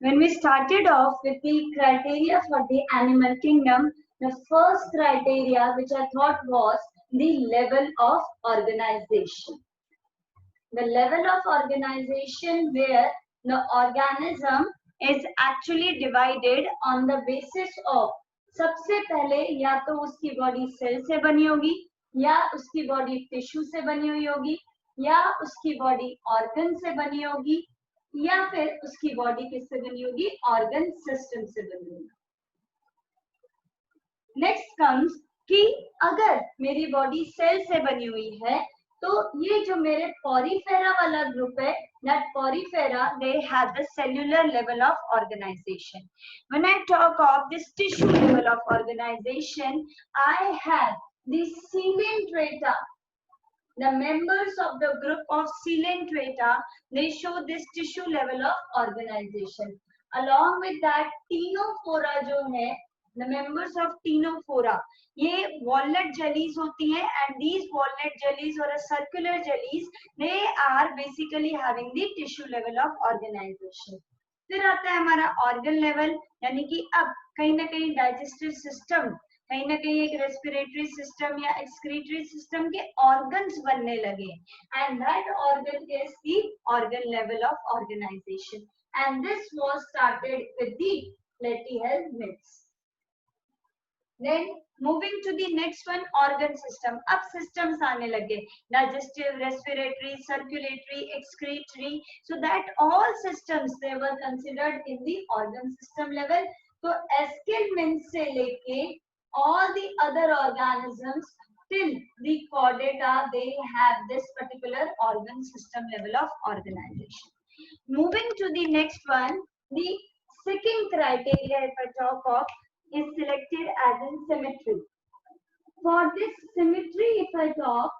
When we started off with the criteria for the animal kingdom, the first criteria which I thought was the level of organization. The level of organization where the organism is actually divided on the basis of सबसे पहले या तो उसकी body cell से बनी होगी, या उसकी बॉडी टिश्यू से बनी हुई होगी, या उसकी बॉडी ऑर्गन से बनी होगी, या फिर उसकी बॉडी किससे बनी होगी, ऑर्गन सिस्टम से बनी होगी. नेक्स्ट कम्स कि अगर मेरी बॉडी सेल से बनी हुई है तो ये जो मेरे पॉरीफेरा वाला ग्रुप है, that porifera they have the cellular level of organization. When I talk of this tissue level of organization, I have the coelenterata. The members of the group of coelenterata, they show this tissue level of organization. Along with that, ctenophora जो है, the members of ctenophora, ये walnut jellies होती हैं, and these walnut jellies or a circular jellies, they are basically having the tissue level of organization. फिर आता है हमारा organ level, यानी कि अब कहीं ना कहीं digestive system, कहीं ना कहीं एक रेस्पिरेटरी सिस्टम या एक्सक्रीटरी सिस्टम के ऑर्गन्स बनने लगे, and that organ is the organ level of organisation, and this was started with the platyhelminthes myths. Then moving to the next one, organ system. अब systems आने लगे, digestive, respiratory, circulatory, excretory, so that all systems they were considered in the organ system level. तो Eschelminthes से लेके all the other organisms till the chordata, they have this particular organ system level of organization. Moving to the next one, the second criteria if I talk of is selected as in symmetry. For this symmetry if I talk,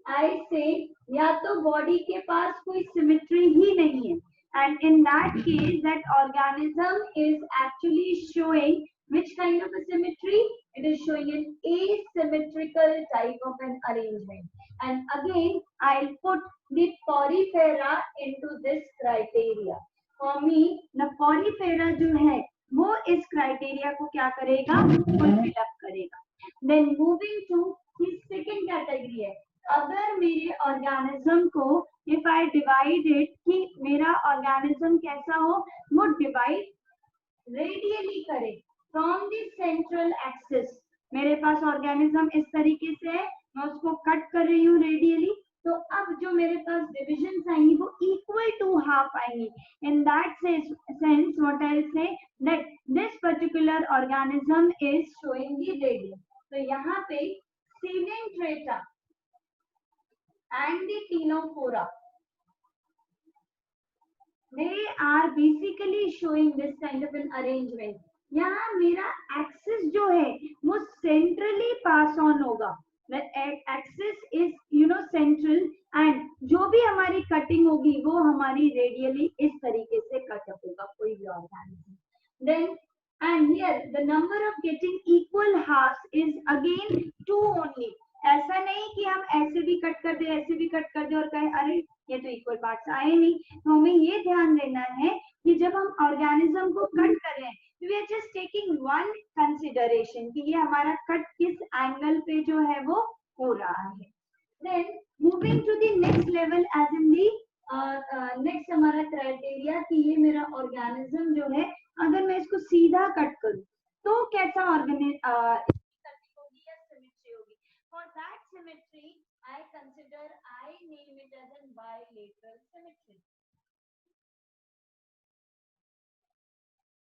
I say या तो body के पास कोई symmetry ही नहीं है, and in that case that organism is actually showing which kind of a symmetry? It is showing an asymmetrical type of an arrangement. And again, I'll put the porifera into this criteria. For me, the porifera जो है वो इस criteria को क्या करेगा, fulfil up करेगा. Then moving to the second category है, अगर मेरे ऑर्गेनिज्म को if I divide it कि मेरा ऑर्गेनिज्म कैसा हो, वो डिवाइड रेडियली करे फ्रॉम द सेंट्रल एक्सिस. मेरे पास ऑर्गेनिज्म इस तरीके से है, मैं उसको कट कर रही हूँ रेडियली, तो अब जो मेरे पास डिविजन्स आएंगी वो इक्वल टू हाफ आएंगी. In that sense what I say that this particular organism is showing the radius. तो यहाँ पे coelenterata and the ctenophora, they are basically showing this kind of an arrangement. यहाँ मेरा axis जो है वो centrally pass on होगा. The axis is central, and जो भी हमारी कटिंग होगी वो हमारी रेडियली इस तरीके से कट अप होगा कोई भी organism. Then and here the number of getting equal halves is again 2 only. ऐसा नहीं कि हम ऐसे भी कट कर दे, ऐसे भी कट कर दे और कहें अरे ये तो इक्वल पार्ट्स आए नहीं. तो हमें ये ध्यान देना है कि जब हम ऑर्गेनिज्म को कट कर रहे हैं, we are just taking one consideration कि ये हमारा कट किस एंगल पे जो है वो हो रहा है. Then moving to the next level as in the next हमारा क्राइटेरिया कि ये मेरा ऑर्गेनिज्म जो है अगर मैं इसको सीधा कट करूं तो कैसा ऑर्गेनिज्म होगी या सिमेट्री होगी. For that symmetry I name it as a bilateral symmetry.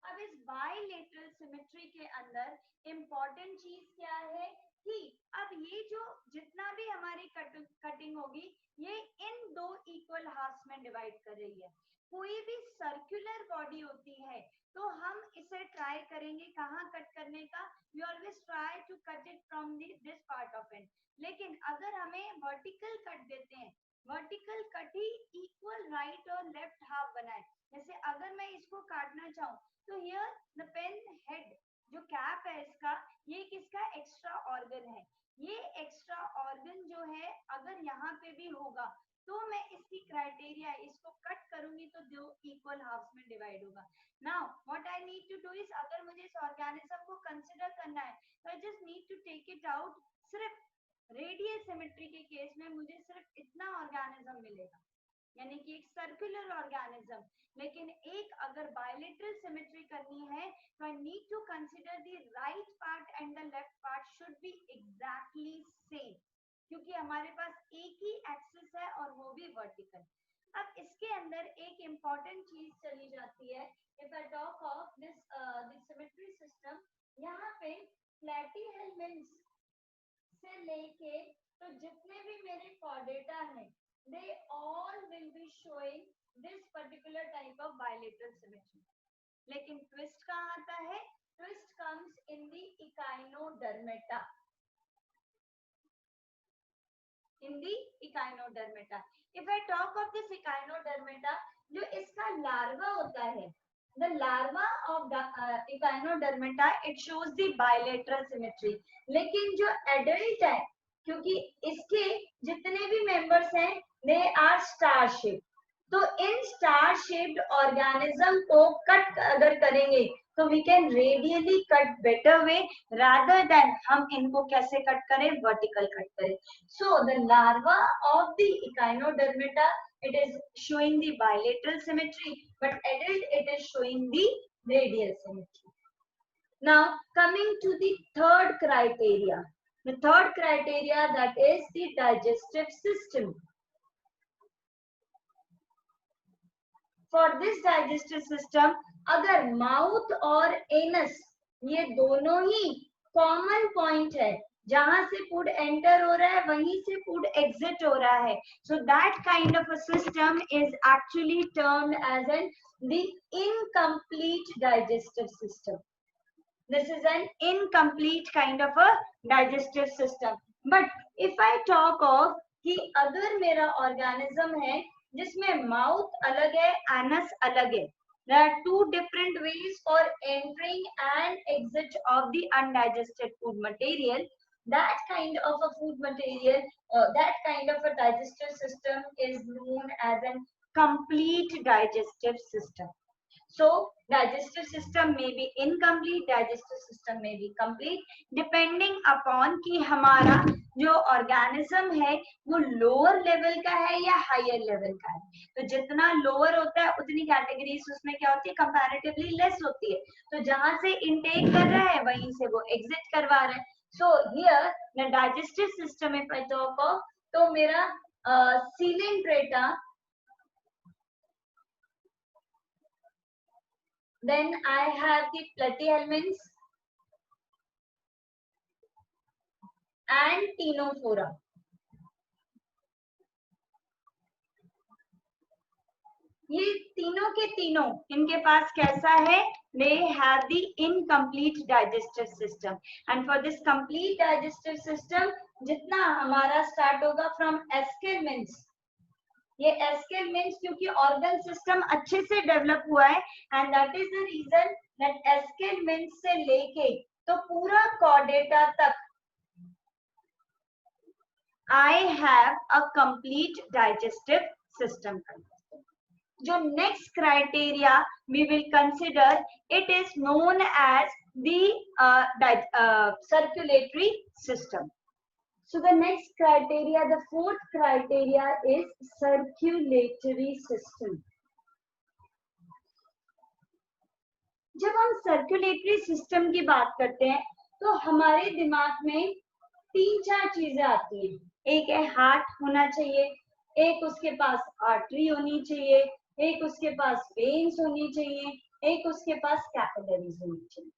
अब इस बाइलेटरल सिमेट्री के अंदर इंपॉर्टेंट चीज क्या है कि अब ये जो जितना भी हमारी कटिंग होगी ये इन दो इक्वल हाफ्स में डिवाइड कर रही है. कोई भी सर्कुलर बॉडी होती है तो हम इसे ट्राई करेंगे कहाँ कट करने का, we always try to cut it from this part of it. लेकिन अगर हमें वर्टिकल कट देते हैं, वर्टिकल कट ही इक्वल राइट और लेफ्ट हाफ बनाए. जैसे अगर मैं इसको काटना चाहूँ तो हियर द पेन हेड जो कैप है इसका, ये किसका एक्स्ट्रा ऑर्गन है. ये एक्स्ट्रा ऑर्गन जो है अगर यहाँ पे भी होगा तो मैं इसकी क्राइटेरिया इसको कट करूंगी तो दो इक्वल हाफ्स में डिवाइड होगा. Now what I need to do is, अगर मुझे इस ऑर्गेनिज्म को कंसिडर करना है तो I just need to take it out. सिर्फ रेडियल सिमेट्री के केस में मुझे सिर्फ इतना ऑर्गेनिज्म मिलेगा, यानी कि एक सर्कुलर ऑर्गेनिज्म. लेकिन एक अगर बायलेटरल सिमेट्री करनी है तो I need to consider the right part and the left part should be exactly same, क्योंकि हमारे पास एक ही एक्सिस है और वो भी वर्टिकल. अब इसके अंदर एक इम्पॉर्टेंट चीज चली जाती है. If I talk of this symmetry system, यहाँ पे प्लैटीहेल्मिन्थ से लेके तो जितने भी मेरे कोऑर्डिनेटा हैं, they all will be showing this particular type of bilateral symmetry. लेकिन ट्विस्ट कहाँ आता है? Twist comes in the echinodermata. In the echinodermata. If I talk of this echinodermata, जो इसका लार्वा होता है, the larva of the echinodermata, it shows the bilateral symmetry. लेकिन जो adult है, क्योंकि इसके जितने भी members हैं, they are star shaped. तो इन स्टार शेप्ड ऑर्गेनिज्म को कट अगर करेंगे तो we can radially cut better way rather than हम इनको कैसे कट करें, वर्टिकल कट करें. So the larva of the echinodermata, it is showing the bilateral symmetry, but adult it is showing the radial symmetry. Now coming to the third criteria, the third criteria, that is the digestive system. For this digestive system, अगर mouth और anus ये दोनों ही common point है, जहां से food enter हो रहा है वहीं से फूड एग्जिट हो रहा है, so that kind of a system is actually termed as the incomplete digestive system. This is an incomplete kind of a digestive system. But if I talk of कि अगर मेरा ऑर्गेनिज्म है जिसमें mouth अलग है, एनस अलग है, there are two different ways for entering and exit of the undigested food material. That kind of a food material, that kind of a digestive system is known as a complete digestive system. So digestive system may be incomplete, digestive system may be complete, depending upon कि हमारा जो organism है वो lower level का है या higher level का है. तो जितना लोअर होता है उतनी कैटेगरीज उसमें क्या होती है, कंपैरेटिवली लेस होती है. तो जहां से इनटेक कर रहा है वहीं से वो एग्जिट करवा रहा है. So here the digestive system if I talk of, तो मेरा Coelenterata, then I have the platyhelminths and ctenophora. ये तीनों के तीनों इनके पास कैसा है, they have the incomplete digestive system. And for this complete digestive system, जितना हमारा स्टार्ट होगा from Eskelmans, ये एस्केलमेंट्स क्योंकि ऑर्गन सिस्टम अच्छे से डेवलप हुआ है, and that is the reason that aschelminthes से लेके तो पूरा कॉर्डेटा तक I have a complete digestive system. जो next criteria we will consider, it is known as the circulatory system. So the next criteria, the fourth criteria is circulatory system. जब हम circulatory system की बात करते हैं तो हमारे दिमाग में 3-4 चीजें आती हैं. एक है हार्ट होना चाहिए, एक उसके पास आर्टरी होनी चाहिए, एक उसके पास वेन्स होनी चाहिए, एक उसके पास कैपिलरीज होनी चाहिए.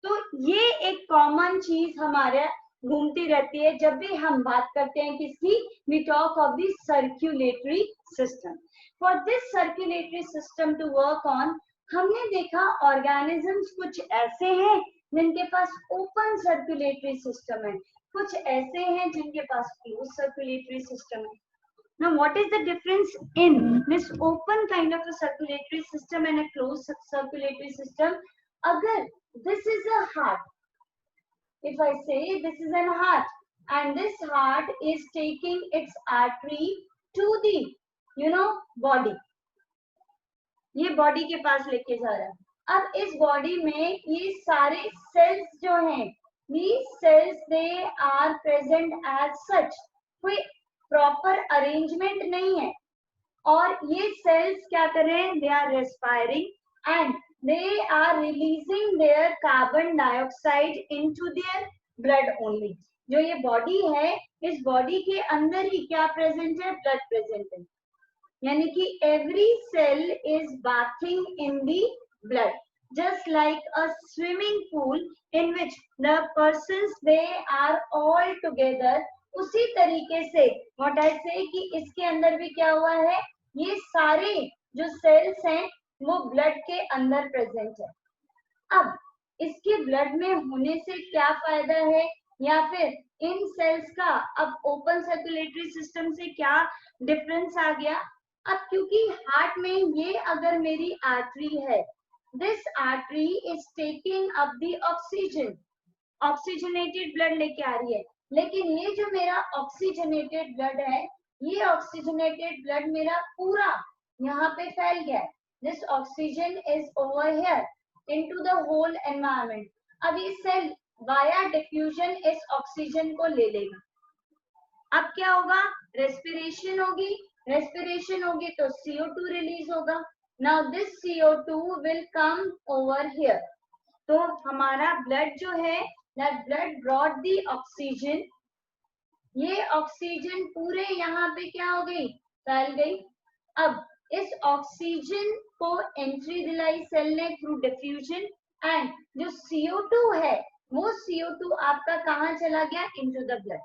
तो ये एक कॉमन चीज हमारे घूमती रहती है जब भी हम बात करते हैं किसकी, we talk of the circulatory system. For this circulatory system to work on, हमने देखा ऑर्गेनिजम्स कुछ ऐसे हैं जिनके पास ओपन सर्कुलेटरी सिस्टम है, कुछ ऐसे हैं जिनके पास क्लोज सर्कुलेटरी सिस्टम है. Now what is the difference in this open kind of a circulatory system and a closed circulatory system? अगर this is a heart, if I say this is an heart and this heart is taking its artery to the body, ये body के पास लेके जा रहा है। अब इस body में ये सारे सेल्स जो हैं, these cells they are present as such, कोई प्रॉपर अरेंजमेंट नहीं है। और ये सेल्स क्या कर रहे हैं, they are respiring and they are releasing their carbon dioxide into their blood only. जो ये बॉडी है, इस बॉडी के अंदर ही क्या प्रेजेंट है, ब्लड प्रेजेंट है। यानी कि every cell is bathing in the blood, just like a swimming pool in which the persons they are all together। उसी तरीके से what I say कि इसके अंदर भी क्या हुआ है, ये सारे जो सेल्स हैं वो ब्लड के अंदर प्रेजेंट है। अब इसके ब्लड में होने से क्या फायदा है, या फिर इन सेल्स का अब ओपन सर्कुलेटरी सिस्टम से क्या डिफरेंस आ गया। अब क्योंकि हार्ट में ये अगर मेरी आर्टरी है, this artery is taking up the oxygen, oxygenated blood लेके आ रही है। लेकिन ये जो मेरा ऑक्सीजनेटेड ब्लड है, ये ऑक्सीजनेटेड ब्लड मेरा पूरा यहाँ पे फैल गया है। This oxygen is over here into the whole environment. अब ये सेल वाया डिफ्यूजन इस ऑक्सीजन को ले लेगा। अब क्या होगा, रेस्पिरेशन होगी, रेस्पिरेशन होगी तो CO2 रिलीज होगा। Now this CO2 will come over here. तो हमारा ब्लड जो है, that blood brought the oxygen, ये ऑक्सीजन पूरे यहाँ पे क्या हो गई, फैल गई। अब इस ऑक्सीजन को एंट्री दिलाई सेल ने थ्रू डिफ्यूजन, एंड जो CO2 है वो CO2 आपका कहाँ चला गया, इनटू द ब्लड।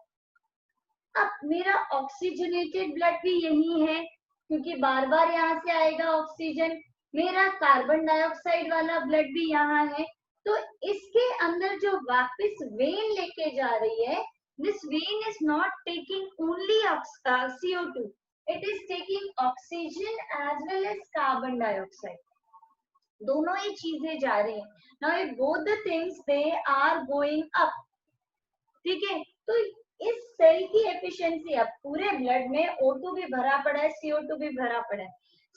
अब मेरा ऑक्सीजनेटेड ब्लड भी यही है, क्योंकि बार बार यहाँ से आएगा ऑक्सीजन। मेरा कार्बन डाइऑक्साइड वाला ब्लड भी यहाँ है, तो इसके अंदर जो वापस वेन लेके जा रही है, this vein is not taking only CO2, it is taking oxygen as well as carbon dioxide. दोनों ही चीजें जा रही हैं। Now both the things they are going up, ठीक है। तो इस सेल की एफिशिएंसी, अब पूरे ब्लड में O2 भी भरा पड़ा है, CO2 भी भरा पड़ा है।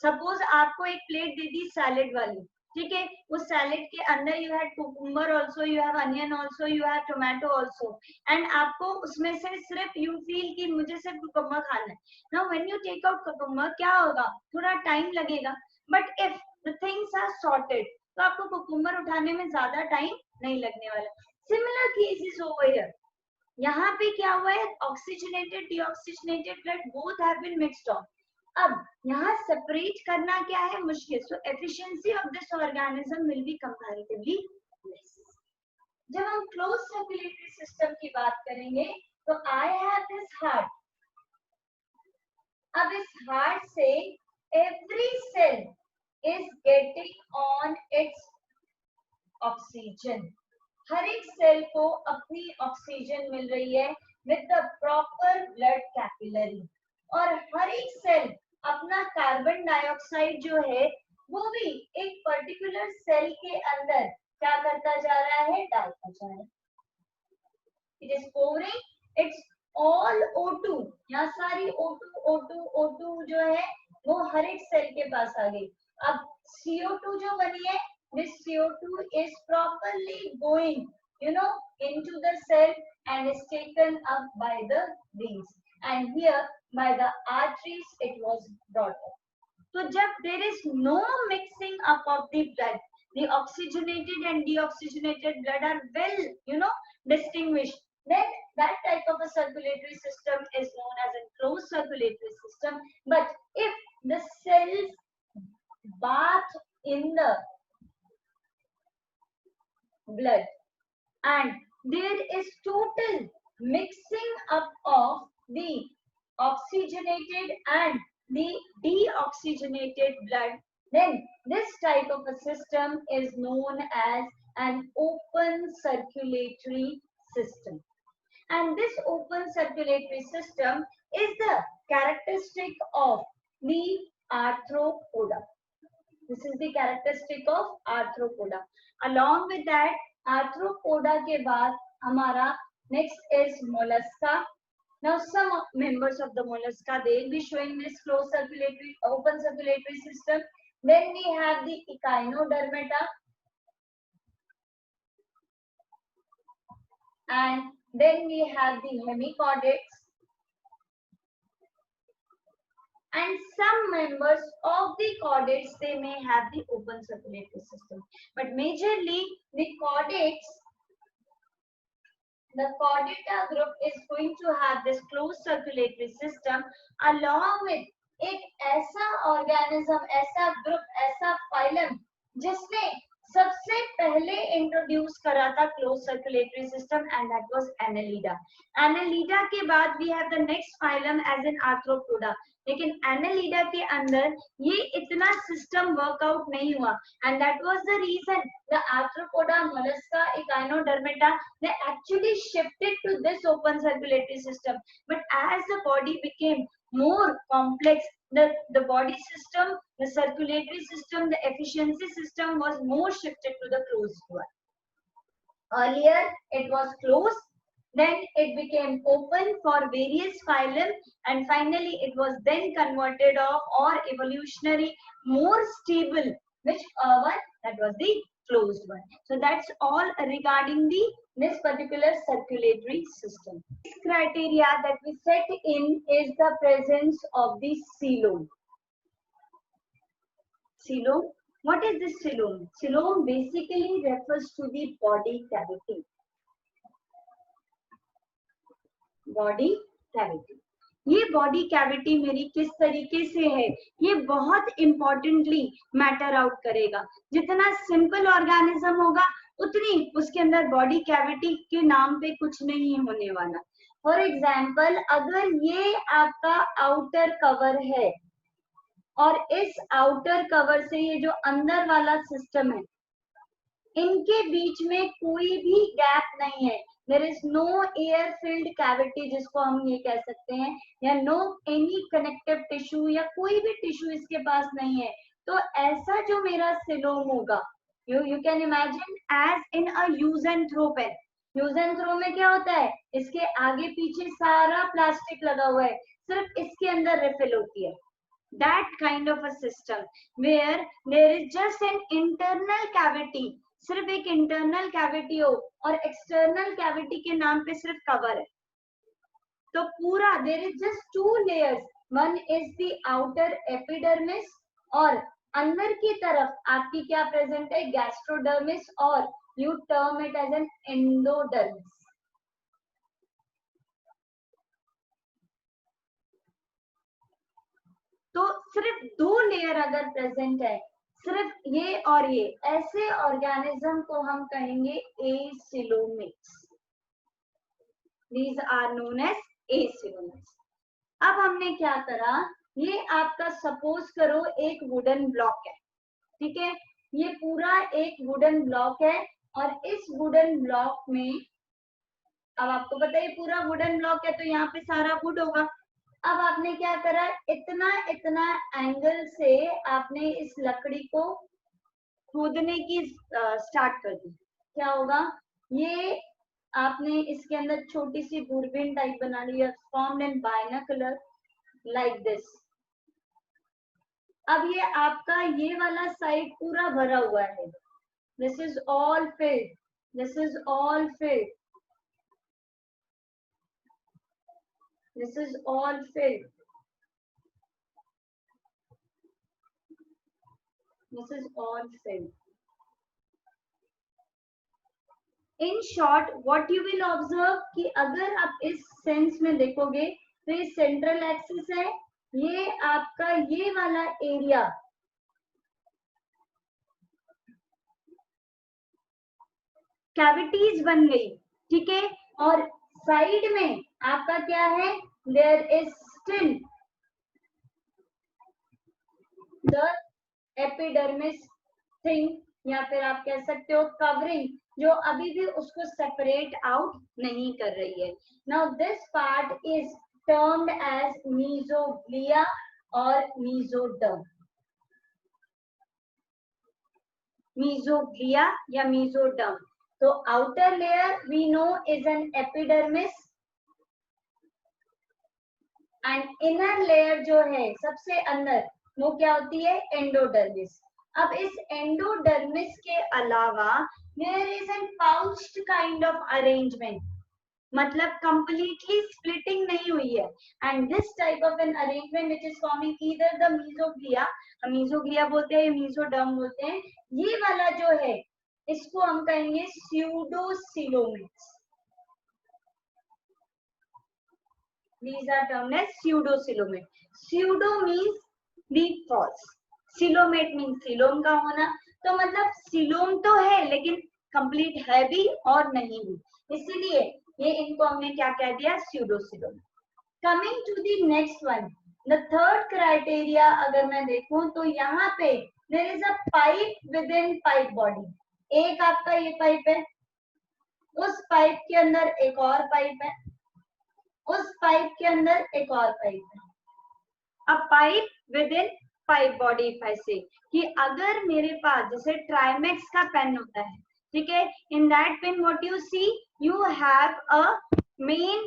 सपोज आपको एक प्लेट दे दी सैलेड वाली, ठीक है, उस सैलेड के अंदर you have cucumber also, you have onion also, you have tomato also, and आपको उसमें से सिर्फ यू फील कि मुझे सिर्फ कुकुम्बर खाना है। Now when you take out cucumber, क्या होगा, थोड़ा टाइम लगेगा, but if the things are sorted तो आपको कुकुम्बर उठाने में ज्यादा टाइम नहीं लगने वाला। Similar case is over here. यहाँ पे क्या हुआ है, oxygenated deoxygenated blood both have been mixed off. अब यहाँ सेपरेट करना क्या है, मुश्किल। So efficiency of this organism will be comparatively less. जब हम क्लोज सर्कुलेटरी सिस्टम की बात करेंगे, तो आई हैव दिस हार्ट। अब इस हार्ट से every cell is getting on its oxygen, हर एक सेल को अपनी ऑक्सीजन मिल रही है with the proper blood capillary, और हर एक सेल अपना कार्बन डाइऑक्साइड जो है वो भी एक पर्टिकुलर सेल के अंदर क्या करता जा रहा है, डालता जा रहा है। It is pouring it's all O2, यहाँ सारी O2 जो है वो हर एक सेल के पास आ गई। अब CO2 जो बनी है, this CO2 is properly going, into the cell and is taken up by the veins, and here by the arteries it was brought up. So jab there is no mixing up of the blood, the oxygenated and deoxygenated blood are well, distinguished, then that type of a circulatory system is known as a closed circulatory system. But if the cells bath in the blood and there is total mixing up of the oxygenated and the deoxygenated blood, then this type of a system is known as an open circulatory system. And this open circulatory system is the characteristic of the arthropoda. This is the characteristic of arthropoda. Along with that, arthropoda के बाद हमारा next is mollusca. Now some members of the mollusca, they will be showing this closed circulatory, open circulatory system. Then we have the echinodermata, and then we have the hemichordates, and some members of the chordates, they may have the open circulatory system, but majorly the chordates, the chordata group is going to have this closed circulatory system along with एक ऐसा organism, ऐसा group, ऐसा phylum जिसने सबसे पहले introduce करा था close circulatory system, and that was annelida. Annelida के बाद we have the next phylum as an arthropoda, लेकिन एनालिडा के अंदर ये इतना सिस्टम वर्कआउट नहीं हुआ, and that was the reason the arthropoda, mollusca, echinodermata, they actually shifted to this open circulatory system. But as the body became more complex, the body system, the circulatory system, the efficiency system was more shifted to the closed one. Earlier it was closed, then it became open for various phylum, and finally it was then converted off or evolutionary more stable, which one, that was the closed one. So that's all regarding this particular circulatory system. This criteria that we set in is the presence of the coelom. Coelom. What is this coelom? Coelom basically refers to the body cavity. Body cavity. ये body cavity मेरी किस तरीके से है, ये बहुत importantly matter out करेगा. जितना सिंपल ऑर्गेनिज्म होगा उतनी उसके अंदर बॉडी कैविटी के नाम पे कुछ नहीं होने वाला. फॉर एग्जाम्पल, अगर ये आपका आउटर कवर है और इस आउटर कवर से ये जो अंदर वाला सिस्टम है, इनके बीच में कोई भी गैप नहीं है, there is no air filled cavity जिसको हम ये कह सकते हैं, या no any connective tissue, या कोई भी टिश्यू इसके पास नहीं है, तो ऐसा जो मेरा सिलोम होगा, you can imagine as in a use and throw pen. Use and throw में क्या होता है, इसके आगे पीछे सारा प्लास्टिक लगा हुआ है, सिर्फ इसके अंदर रिफिल होती है. That kind of a system where there is just an internal cavity, सिर्फ एक इंटरनल कैविटी हो और एक्सटर्नल कैविटी के नाम पे सिर्फ कवर है, तो पूरा there is just two layers, one is the outer epidermis और अंदर की तरफ आपकी क्या प्रेजेंट है, गैस्ट्रोडर्मिस, और you term it as an endodermis. तो सिर्फ दो लेयर अगर प्रेजेंट है, सिर्फ ये और ये, ऐसे ऑर्गेनिज्म को हम कहेंगे एसिलोमिक्स. These are known as एसिलोमिक्स. अब हमने क्या करा, ये आपका सपोज करो एक वुडन ब्लॉक है, ठीक है, ये पूरा एक वुडन ब्लॉक है, और इस वुडन ब्लॉक में, अब आपको पता है पूरा वुडन ब्लॉक है तो यहाँ पे सारा वुड होगा. अब आपने क्या करा, इतना इतना एंगल से आपने इस लकड़ी को खोदने की स्टार्ट कर दी. क्या होगा, ये आपने इसके अंदर छोटी सी दूरबीन टाइप बना ली, formed in binocular like this. अब ये आपका ये वाला साइड पूरा भरा हुआ है, this is all field, this is all field, this is all filled, this is all filled. In short, what you will observe कि अगर आप इस सेंस में देखोगे तो ये सेंट्रल एक्सिस है, ये आपका ये वाला एरिया कैविटीज बन गई, ठीक है, और साइड में आपका क्या है, there is still the epidermis thing, या फिर आप कह सकते हो कवरिंग, जो अभी भी उसको सेपरेट आउट नहीं कर रही है. Now this part is termed as mesoglea और मीजोडर्म. मीजोग्लिया या मीजोडर्म. तो outer layer we know is an epidermis, and inner layer जो है सबसे अंदर, वो क्या होती है? एंडोडर्मिस। अब इस एंडोडर्मिस के अलावा there is an pouched kind of arrangement, मतलब कंप्लीटली स्प्लिटिंग नहीं हुई है। And this type of an arrangement which is forming either the mesoglea, mesoglea बोलते हैं, मीजोडर्म बोलते हैं, ये वाला जो है इसको हम कहेंगे pseudocoelomates. These are termed as pseudocoelomate. Pseudo means the false, coelomate means coelom का होना, तो मतलब सिलोम तो है लेकिन कंप्लीट है भी और नहीं भी, इसीलिए ये इनको हमने क्या कह दिया? Pseudocoelom. Coming to the next one, the third criteria अगर मैं देखूं तो यहाँ पे there is a pipe within pipe body. एक आपका ये पाइप है, उस पाइप के अंदर एक और पाइप है, उस पाइप के अंदर एक और पाइप है। अब pipe within pipe body, ऐसे कि अगर मेरे पास जैसे ट्राइमेक्स का पेन होता है, ठीक है, in that pen what you see, you have a main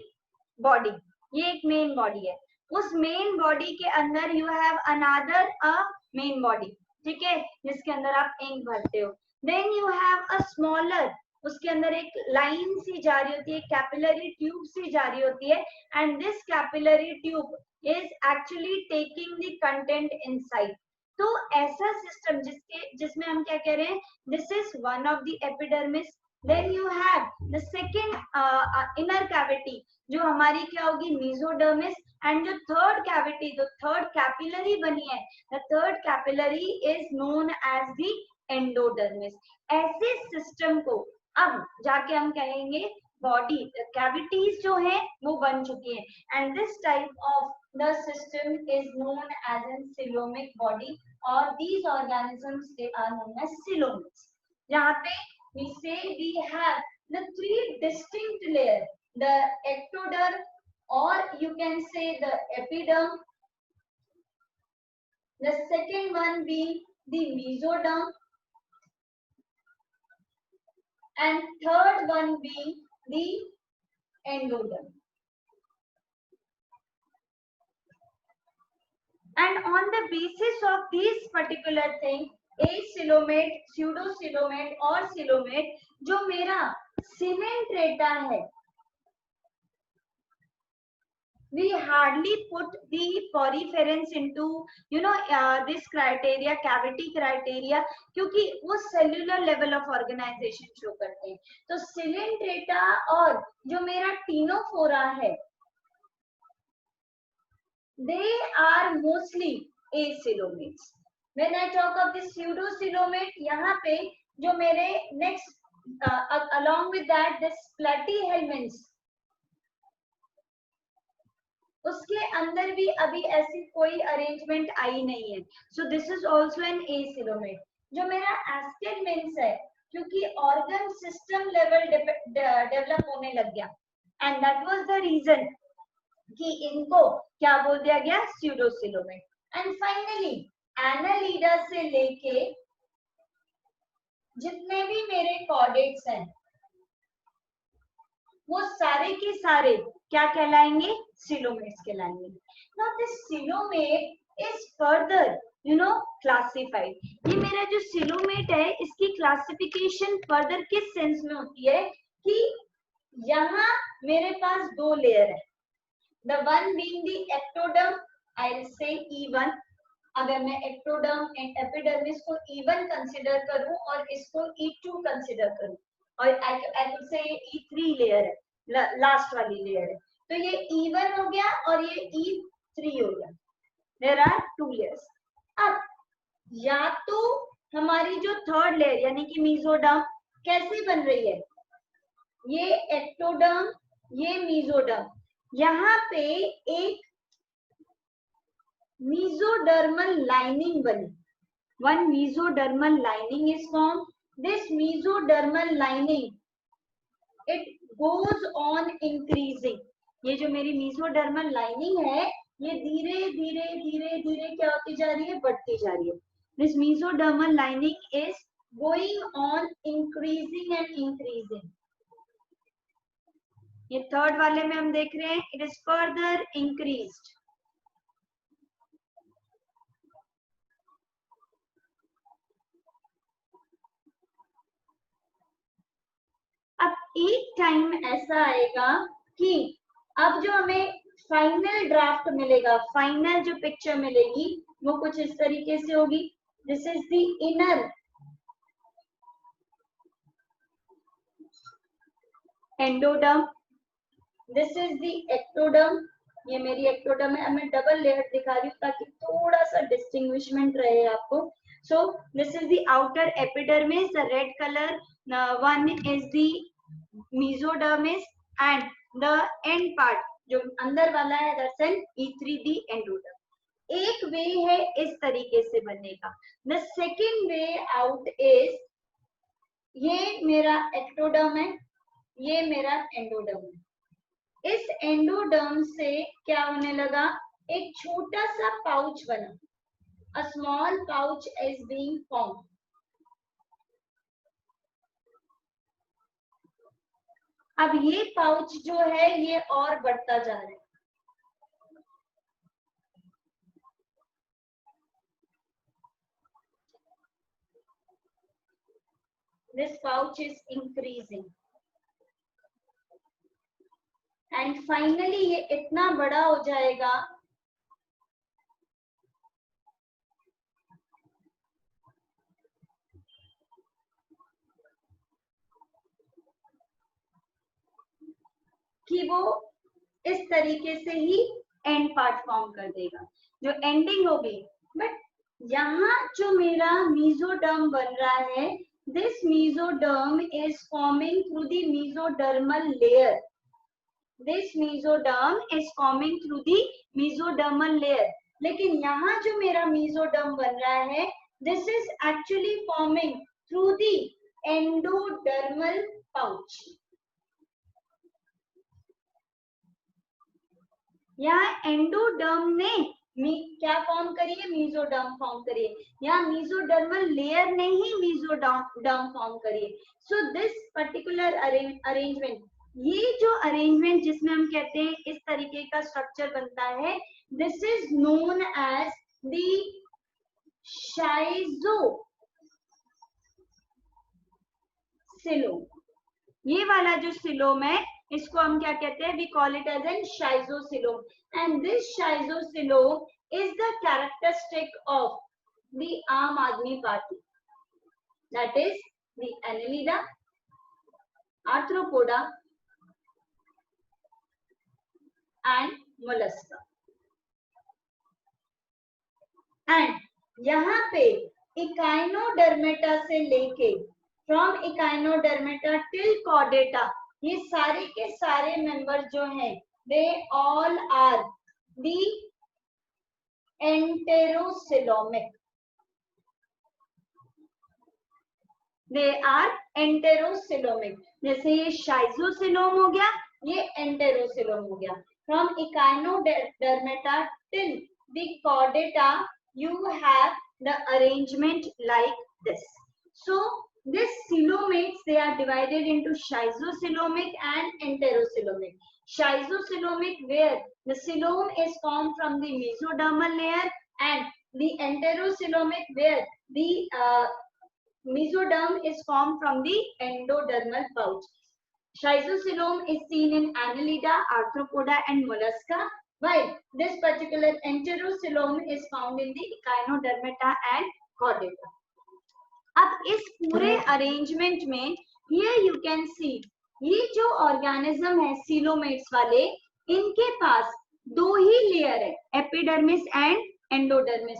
body, ये एक मेन बॉडी है, उस मेन बॉडी के अंदर you have another a main body, ठीक है, जिसके अंदर आप इंक भरते हो। Then you have a smaller, उसके अंदर एक लाइन सी जा रही होती है, कैपिलरी ट्यूब सी जा रही होती है, and this capillary tube is actually taking the content inside. तो ऐसा सिस्टम जिसमें हम क्या कह रहे हैं, this is one of the epidermis. Then you have the second inner cavity जो हमारी क्या होगी? मीजोडर्मिस। एंड जो थर्ड कैविटी, जो थर्ड कैपिलरी बनी है, the third capillary is known as the endodermis. ऐसे सिस्टम को अब जाके हम कहेंगे बॉडी कैविटीज जो है वो बन चुकी है, and this type of the system is known as an coelomic body, और these organisms they are known as coelomics. जहाँ पे we say we have the three distinct layers, the ectoderm, or you can say the epiderm, the second one being the mesoderm, and third one being the endoderm. And on the basis of these particular thing, acylomate, pseudocoelomate और coelomate, जो मेरा सीमेंट्रेटा है, we hardly put the poriferans into this criteria, cavity criteria, क्योंकि वो cellular level of organization show करते हैं। तो सीमेंट्रेटा और जो मेरा टीनोफोरा है, they are mostly acoelomates. When I talk of the pseudocoelomate, यहाँ पे जो मेरे next along with that this platyhelminths, उसके अंदर भी अभी ऐसी कोई अरेंजमेंट आई नहीं है, so this is also an acoelomate. जो मेरा एस्टेलमेंट्स है, क्योंकि ऑर्गन सिस्टम लेवल डेवलप होने लग गया, and that was the reason कि इनको क्या बोल दिया गया? स्यूडोसिलोमेट। एंड फाइनली एनालिडा से लेके जितने भी मेरे कॉर्डेट्स हैं वो सारे के सारे क्या कहलाएंगे? सिलोमेट्स कहलाएंगे। Now this coelomate is further classified. ये मेरा जो सिलोमेट है इसकी क्लासिफिकेशन फर्दर किस सेंस में होती है कि यहाँ मेरे पास दो लेयर है, the one being the ectoderm, I will say E1। अगर मैं ectoderm एंड एपिडर्मिस को E1 कंसिडर करूं और इसको E2 कंसिडर करूं, और आई कुड से ये E3 लेयर है, लास्ट वाली लेयर है, तो ये E1 हो गया और ये E3 हो गया। There are two layers. अब या तो हमारी जो थर्ड लेयर यानी कि मीजोडर्म कैसे बन रही है, ये एक्टोडर्म, ये मीजोडर्म, यहाँ पे एक mesodermal lining बनी, one mesodermal lining is formed. This mesodermal lining it goes on increasing. ये जो मेरी mesodermal lining है ये धीरे धीरे धीरे धीरे क्या होती जा रही है? बढ़ती जा रही है। This mesodermal lining is going on increasing and increasing. ये थर्ड वाले में हम देख रहे हैं it is further increased. एक टाइम ऐसा आएगा कि अब जो हमें फाइनल ड्राफ्ट मिलेगा, फाइनल जो पिक्चर मिलेगी वो कुछ इस तरीके से होगी. This is the inner endoderm, this is the ectoderm. ये मेरी एक्टोडर्म है. अब मैं डबल लेयर दिखा रही हूँ ताकि थोड़ा सा डिस्टिंग्विशमेंट रहे आपको. So this is the outer epidermis, the red color one is the mesodermis, and the end part जो अंदर वाला है that's an E3 the endoderm. एक वे है इस तरीके से बनने का. The second way out is ये मेरा एक्टोडर्म है, ये मेरा एंडोडर्म है. इस एंडोडर्म से क्या होने लगा, एक छोटा सा पाउच बना. A small pouch is being formed. अब ये पाउच जो है ये और बढ़ता जा रहा है. This pouch is increasing. And finally ये इतना बड़ा हो जाएगा कि वो इस तरीके से ही एंड पार्ट फॉर्म कर देगा, जो एंडिंग होगी. बट यहाँ जो मेरा मीजोडर्म बन रहा है, this mesoderm is forming through the mesodermal layer. This mesoderm is forming through the mesodermal layer. लेकिन यहाँ जो मेरा मीजोडर्म बन रहा है, this is actually forming through the endodermal pouch. यहाँ एंडोडर्म ने क्या फॉर्म करी है, मीजोडर्म फॉर्म करी है. यहाँ मीजोडर्मल लेयर ने ही मीजोडर्म फॉर्म करी है. सो दिस पर्टिकुलर अरेंजमेंट, ये जो अरेंजमेंट जिसमें हम कहते हैं इस तरीके का स्ट्रक्चर बनता है, this is known as the schizocoelom. ये वाला जो सिलोम है इसको हम क्या कहते हैं, we call it as an schizosylome. And this schizosylome is the characteristic of the Aam Aadmi Party. That is the Annelida, Arthropoda and Mollusca. And यहाँ पे Echinodermata से लेके from Echinodermata till Chordata, ये सारे के सारे मेंबर जो हैं, they all are the enterocoelomic. They are enterocoelomic. जैसे ये शाइजोसिलोम हो गया, ये एंटेरोसिलोम हो गया. From Echinodermata till the Chordata, you have the arrangement like this. So this coelomates, they are divided into schizocoelomic and enterocoelomic. Schizocoelomic, where the coelom is formed from the mesodermal layer, and the enterocoelomic, where the mesoderm is formed from the endodermal pouch. Schizocoelom is seen in Annelida, Arthropoda and Mollusca, while this particular enterocoelom is found in the Echinodermata and Chordata. अब इस पूरे arrangement में here you can see, ये जो organism है coelomates वाले, इनके पास दो ही लेयर है, epidermis and endodermis.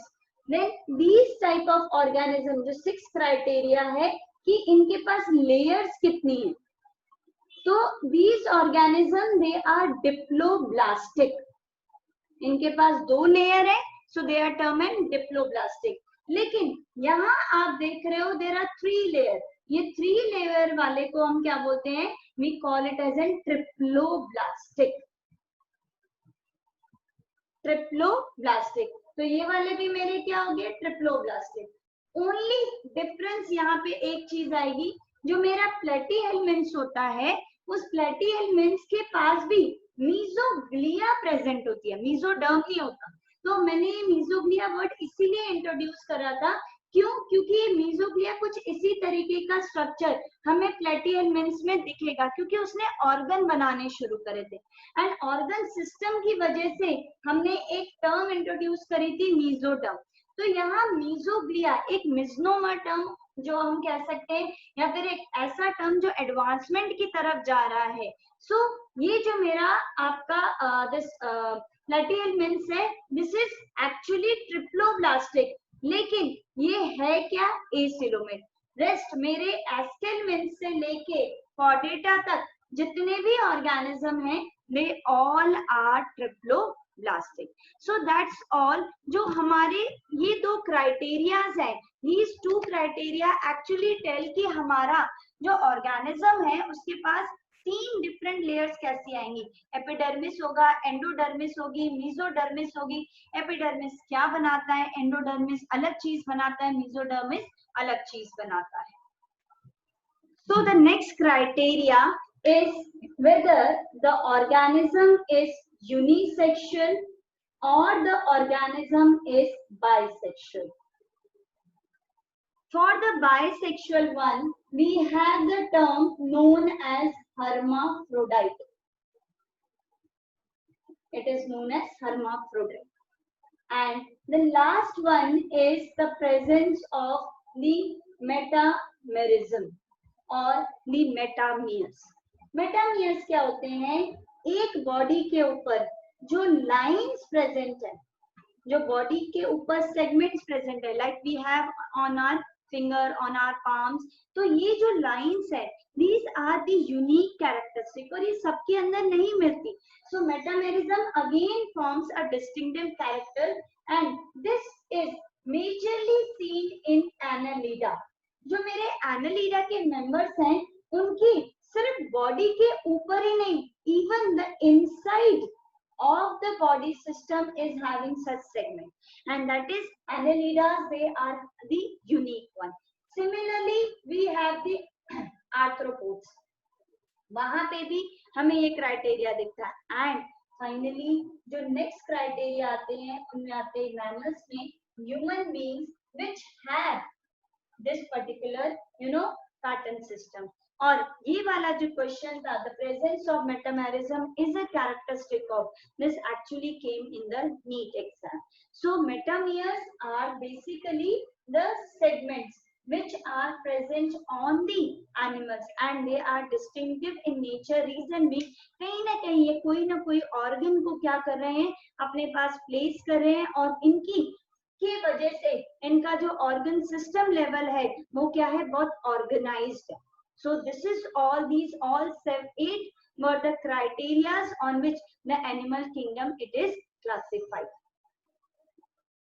Then these type of organism, जो 6 क्राइटेरिया है कि इनके पास लेयर्स कितनी है. तो these organism they are diploblastic. इनके पास दो लेयर है, so they are term and diploblastic. लेकिन यहाँ आप देख रहे हो देयर आर 3 लेयर. ये 3 लेयर वाले को हम क्या बोलते हैं, we call it as an triploblastic. Triploblastic. तो ये वाले भी मेरे क्या हो गए, ट्रिप्लोब्लास्टिक. ओनली डिफरेंस यहाँ पे एक चीज आएगी, जो मेरा प्लेटीहेलमिन्ट्स होता है, उस प्लेटीहेलमिन्ट्स के पास भी मीजोग्लिया प्रेजेंट होती है, मीजोडर्म नहीं होता. तो मैंने मीजोग्लिया वर्ड इसीलिए इंट्रोड्यूस करा था क्यों? क्योंकि ये मीजोग्लिया कुछ इसी तरीके का स्ट्रक्चर हमें प्लेटिहेल्मिन्थ्स में दिखेगा, क्योंकि उसने ऑर्गन बनाने शुरू करे थे। एंड ऑर्गन सिस्टम की वजह से हमने एक टर्म इंट्रोड्यूस करी थी, मीजोडर्म। तो यहाँ मीजोग्लिया एक मिस्नोमर टर्म जो हम कह सकते हैं, या फिर एक ऐसा टर्म जो एडवांसमेंट की तरफ जा रहा है। सो ये जो मेरा आपका दिस प्लेटिहेल्मिन्थ्स है, दिस इज एक्चुअली ट्रिप्लोब्लास्टिक, लेकिन ये है क्या? एसिलोमेट। रेस्ट मेरे एस्केलमेंट्स से लेके कॉर्डेटा तक जितने भी ऑर्गेनिज्म हैं, they all are triploblastic. So that's all. जो हमारे ये दो क्राइटेरियाज हैं, these two criteria actually tell कि हमारा जो ऑर्गेनिज्म है उसके पास 3 डिफरेंट लेयर्स कैसी आएंगी। एपिडर्मिस होगा, एंडोडर्मिस होगी, मीजोडर्मिस होगी। एपिडर्मिस क्या बनाता है? एंडोडर्मिस अलग चीज बनाता है, मीजोडर्मिस अलग चीज बनाता है। So the next criteria is whether the organism is unisexual or the organism is bisexual. For the bisexual one, we have the term known as hermaphrodite. It is known as hermaphrodite. And the last one is the presence of the metamerism or the metameres. Metameres क्या होते हैं? एक body के ऊपर जो lines present है, जो body के ऊपर सेगमेंट्स प्रेजेंट है, like we have on our finger, on our palms. तो ये जो लाइंस है, these are the unique characteristic, और ये सबके अंदर नहीं मिलती। So metamerism again forms a distinctive character, and this is majorly seen in Annelida. जो मेरे Annelida के members हैं, उनकी सिर्फ बॉडी के ऊपर ही नहीं, even the inside of the body system is having such segment, and that is Annelidas. They are the unique one. Similarly, we have the arthropods. वहां पे भी हमें ये क्राइटेरिया दिखता है। एंड फाइनली जो नेक्स्ट क्राइटेरिया आते हैं, उनमें आते हैं मैमल्स में human beings which have this particular pattern system. और ये वाला जो क्वेश्चन था, the presence of metamerism is a characteristic of this, actually came in the NEET exam. So metameres are basically the segments which are present on the animals and they are distinctive in nature. Reason being, कहीं ना कहीं ये कोई ना कोई organ को क्या कर रहे हैं, अपने पास प्लेस कर रहे हैं, और इनकी की वजह से इनका जो ऑर्गन सिस्टम लेवल है वो क्या है, बहुत ऑर्गेनाइज्ड है। So this is all, these all 8 were the criteria on which the animal kingdom it is classified.